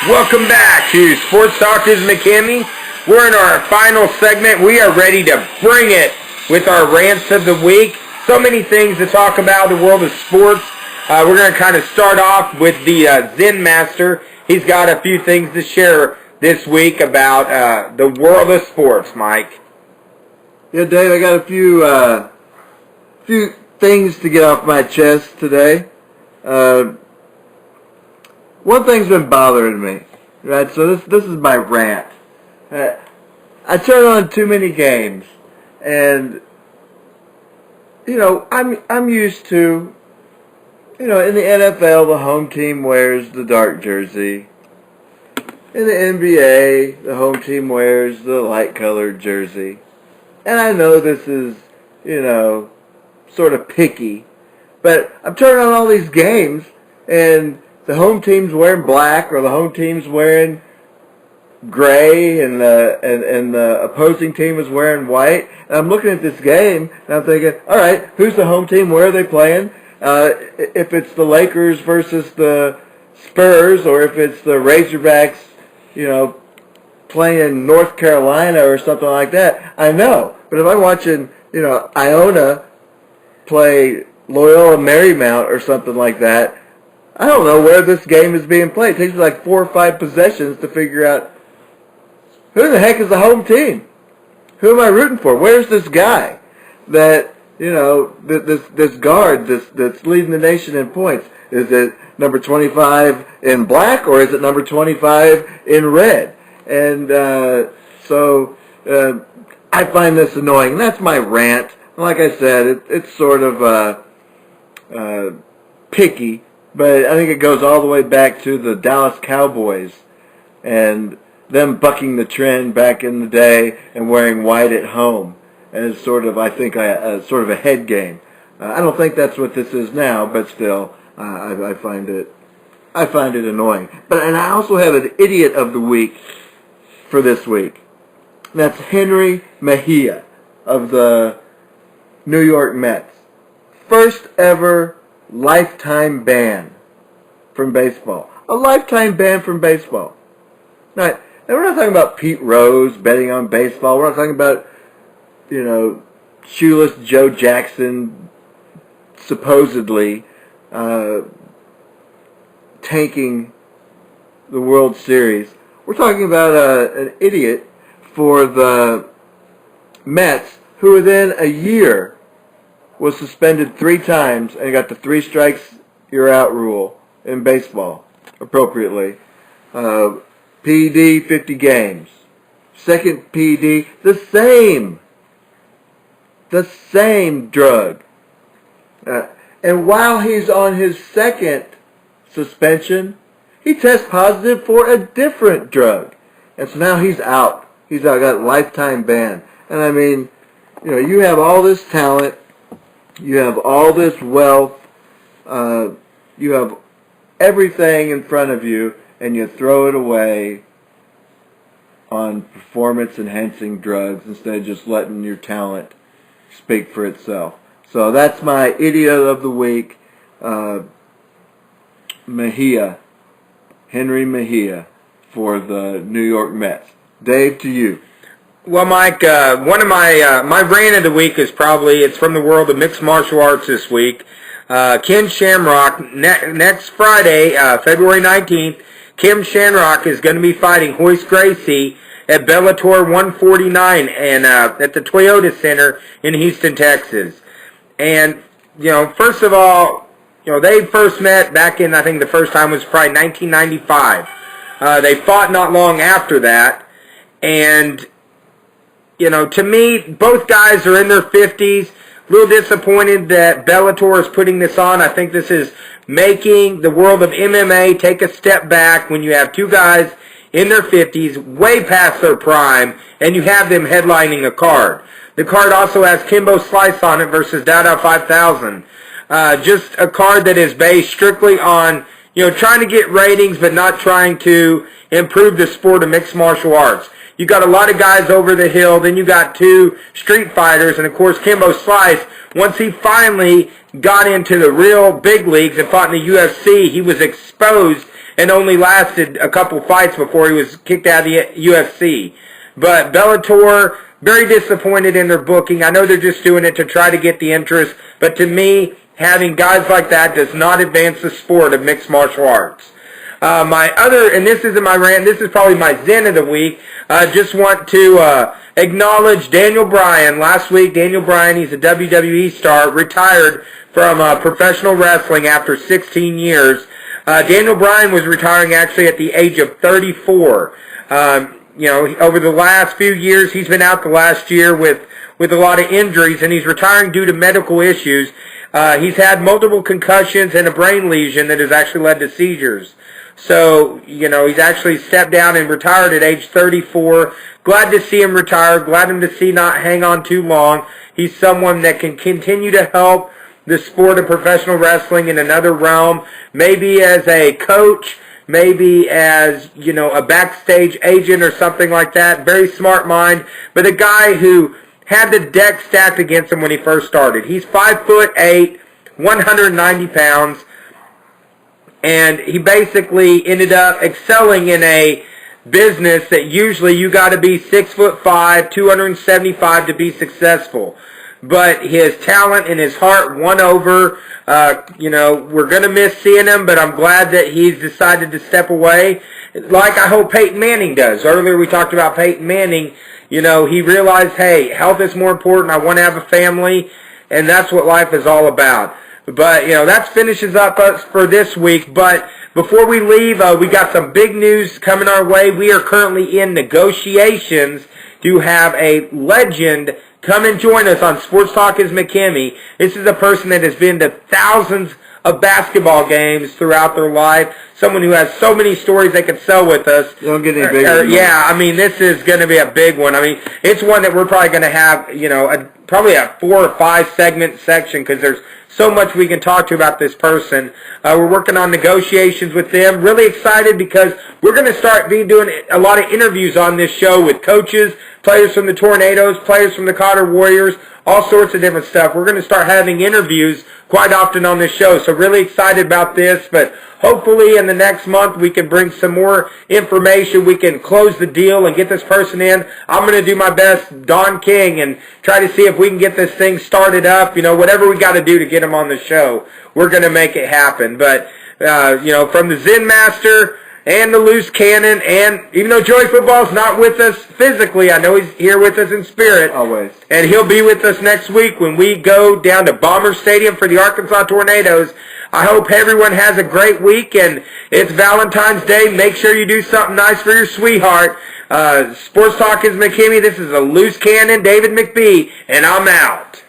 Welcome back to Sports Talk is McKinney. We're in our final segment. We are ready to bring it with our rants of the week. So many things to talk about in the world of sports. We're going to kind of start off with the Zen Master. He's got a few things to share this week about the world of sports, Mike. Yeah, Dave, I got a few things to get off my chest today. One thing's been bothering me, right? So this is my rant. I turn on too many games, and I'm used to, in the NFL, the home team wears the dark jersey. In the NBA, the home team wears the light-colored jersey. And I know this is, sort of picky, but I'm turning on all these games, and the home team's wearing black, or the home team's wearing gray, and the opposing team is wearing white. And I'm looking at this game, and I'm thinking, all right, who's the home team? Where are they playing? If it's the Lakers versus the Spurs, or if it's the Razorbacks, playing North Carolina or something like that, I know. But if I'm watching, Iona play Loyola Marymount or something like that, I don't know where this game is being played. It takes me like 4 or 5 possessions to figure out who the heck is the home team. Who am I rooting for? Where's this guy that, this guard that's leading the nation in points? Is it number 25 in black, or is it number 25 in red? And so I find this annoying. That's my rant. Like I said, it's sort of picky, but I think it goes all the way back to the Dallas Cowboys and them bucking the trend back in the day and wearing white at home. And it's sort of, I think, sort of a head game. I don't think that's what this is now, but still, I find it annoying. And I also have an idiot of the week for this week. And that's Henry Mejia of the New York Mets. First ever lifetime ban from baseball. A lifetime ban from baseball. Now we're not talking about Pete Rose betting on baseball. We're not talking about, shoeless Joe Jackson supposedly tanking the World Series. We're talking about an idiot for the Mets who within a year was suspended 3 times and got the 3 strikes you're out rule in baseball, appropriately. PED, 50 games. Second PED, the same drug. And while he's on his second suspension, he tests positive for a different drug. And so now he's out. He's out, got a lifetime ban. And I mean, you have all this talent, you have all this wealth, you have everything in front of you, and you throw it away on performance-enhancing drugs instead of just letting your talent speak for itself. So that's my idiot of the week, Henry Mejia, for the New York Mets. Dave, to you. Well, Mike, one of my rant of the week is it's from the world of mixed martial arts this week. Ken Shamrock, next Friday, February 19th, Kim Shamrock is going to be fighting Royce Gracie at Bellator 149 and at the Toyota Center in Houston, Texas. And, first of all, they first met back in, I think the first time was probably 1995. They fought not long after that. And, to me, both guys are in their 50s. A little disappointed that Bellator is putting this on. I think this is making the world of MMA take a step back when you have 2 guys in their 50s, way past their prime, and you have them headlining a card. The card also has Kimbo Slice on it versus Dada 5000. Just a card that is based strictly on, trying to get ratings but not trying to improve the sport of mixed martial arts. You got a lot of guys over the hill, then you got 2 street fighters, and of course Kimbo Slice, once he finally got into the real big leagues and fought in the UFC, he was exposed and only lasted a couple fights before he was kicked out of the UFC. But Bellator, very disappointed in their booking. I know they're just doing it to try to get the interest, but to me, having guys like that does not advance the sport of mixed martial arts. My other, and this isn't my rant, this is probably my zen of the week, just want to acknowledge Daniel Bryan. Last week, Daniel Bryan, he's a WWE star, retired from professional wrestling after 16 years. Daniel Bryan was retiring actually at the age of 34. Over the last few years, he's been out the last year with a lot of injuries, and he's retiring due to medical issues. He's had multiple concussions and a brain lesion that has actually led to seizures. So, he's actually stepped down and retired at age 34. Glad to see him retire. Glad to see not hang on too long. He's someone that can continue to help the sport of professional wrestling in another realm, maybe as a coach, maybe as, a backstage agent or something like that. Very smart mind, but a guy who had the deck stacked against him when he first started. He's 5'8", 190 pounds, and he basically ended up excelling in a business that usually you got to be 6'5", 275 to be successful. But his talent and his heart won over. We're going to miss seeing him, but I'm glad that he's decided to step away, like I hope Peyton Manning does. Earlier we talked about Peyton Manning. He realized, hey, health is more important. I want to have a family, and that's what life is all about. But, that finishes up us for this week. But before we leave, we got some big news coming our way. We are currently in negotiations to have a legend come and join us on Sports Talk is McKimmey. This is a person that has been to thousands of basketball games throughout their life. Someone who has so many stories they could sell with us. Don't get any bigger. Yeah, this is going to be a big one. It's one that we're probably going to have, probably a 4 or 5 segment section because there's so much we can talk to about this person. We're working on negotiations with them. Really excited because we're going to start doing a lot of interviews on this show with coaches, players from the Tornadoes, players from the Cotter Warriors, all sorts of different stuff. We're going to start having interviews quite often on this show. So really excited about this, but hopefully in the next month we can bring some more information. We can close the deal and get this person in. I'm going to do my best, Don King, and try to see if we can get this thing started up. Whatever we got to do to get him on the show, we're going to make it happen. But, from the Zen Master and the Loose Cannon, and even though Joey Football's not with us physically, I know he's here with us in spirit. Always. And he'll be with us next week when we go down to Bomber Stadium for the Arkansas Tornadoes. I hope everyone has a great week, and it's Valentine's Day. Make sure you do something nice for your sweetheart. Sports Talk is McKimmey. This is a Loose Cannon, David McBee, and I'm out.